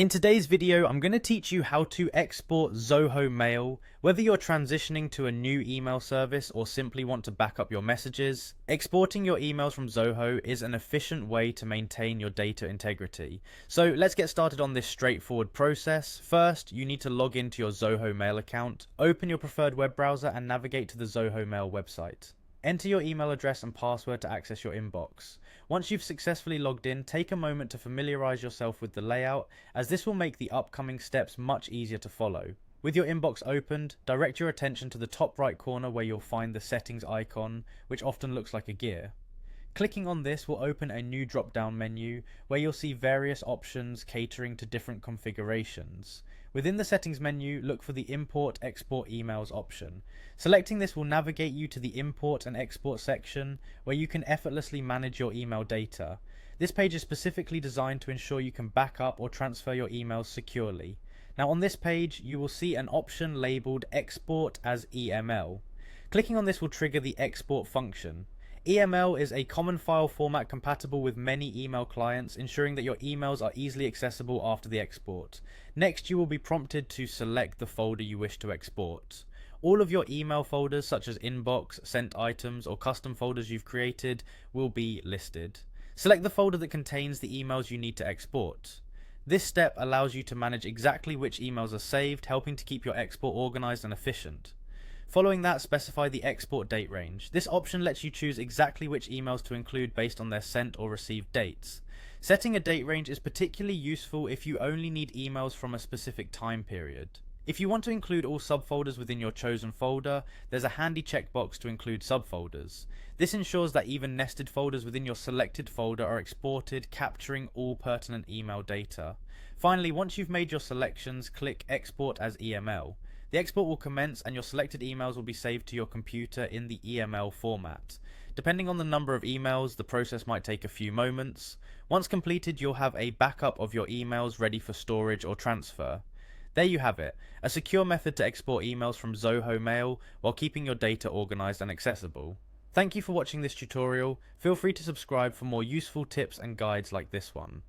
In today's video, I'm going to teach you how to export Zoho Mail. Whether you're transitioning to a new email service or simply want to back up your messages, exporting your emails from Zoho is an efficient way to maintain your data integrity. So let's get started on this straightforward process. First, you need to log into your Zoho Mail account, open your preferred web browser and navigate to the Zoho Mail website. Enter your email address and password to access your inbox. Once you've successfully logged in, take a moment to familiarize yourself with the layout, as this will make the upcoming steps much easier to follow. With your inbox opened, direct your attention to the top right corner where you'll find the settings icon, which often looks like a gear. Clicking on this will open a new drop-down menu where you'll see various options catering to different configurations. Within the settings menu, look for the Import Export Emails option. Selecting this will navigate you to the Import and Export section where you can effortlessly manage your email data. This page is specifically designed to ensure you can back up or transfer your emails securely. Now on this page, you will see an option labeled Export as EML. Clicking on this will trigger the export function. EML is a common file format compatible with many email clients, ensuring that your emails are easily accessible after the export. Next, you will be prompted to select the folder you wish to export. All of your email folders such as inbox, sent items, or custom folders you've created will be listed. Select the folder that contains the emails you need to export. This step allows you to manage exactly which emails are saved, helping to keep your export organized and efficient. Following that, specify the export date range. This option lets you choose exactly which emails to include based on their sent or received dates. Setting a date range is particularly useful if you only need emails from a specific time period. If you want to include all subfolders within your chosen folder, there's a handy checkbox to include subfolders. This ensures that even nested folders within your selected folder are exported, capturing all pertinent email data. Finally, once you've made your selections, click Export as EML. The export will commence and your selected emails will be saved to your computer in the EML format. Depending on the number of emails, the process might take a few moments. Once completed, you'll have a backup of your emails ready for storage or transfer. There you have it, a secure method to export emails from Zoho Mail while keeping your data organized and accessible. Thank you for watching this tutorial. Feel free to subscribe for more useful tips and guides like this one.